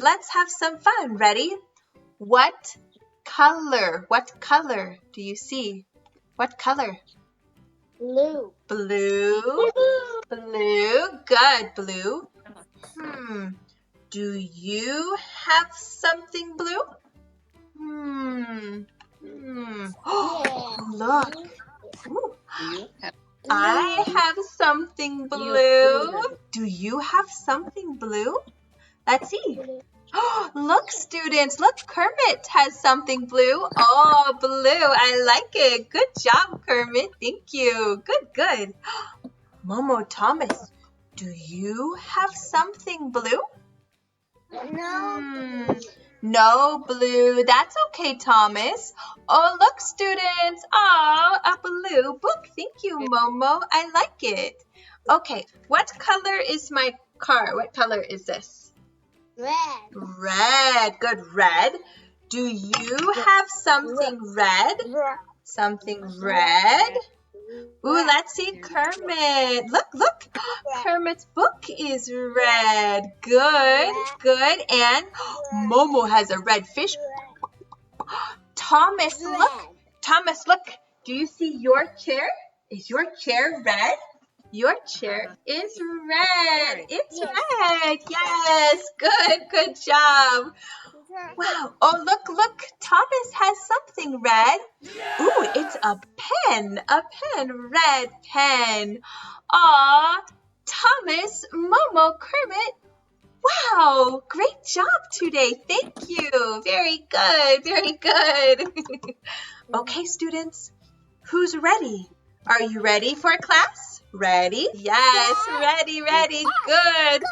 let's have some fun. Ready? What color do you see? What color? Blue. Blue. Blue. Good, blue. Do you have something blue? Oh, look. Ooh. I have something blue. Do you have something blue? Let's see. Oh, look, students. Look, Kermit has something blue. Oh, blue. I like it. Good job, Kermit. Thank you. Good. Momo, Thomas, do you have something blue? No. No blue. That's okay, Thomas. Oh, look, students. Oh, a blue book. Thank you, Momo. I like it. Okay, what color is my car? What color is this? Red. Red. Good, red. Do you have something red? Something red? Ooh, let's see Kermit. Look. Kermit's book is red. Good. And Momo has a red fish. Thomas, look. Do you see your chair? Is your chair red? Your chair is red. It's red. Yes. Good job. Wow. Oh, look. Thomas has something red. Ooh, it's a pen. Red pen. Aw, Thomas, Momo, Kermit. Wow, great job today. Thank you. Very good. Okay, students, who's ready? Are you ready for class? Ready? Yes, ready. Good.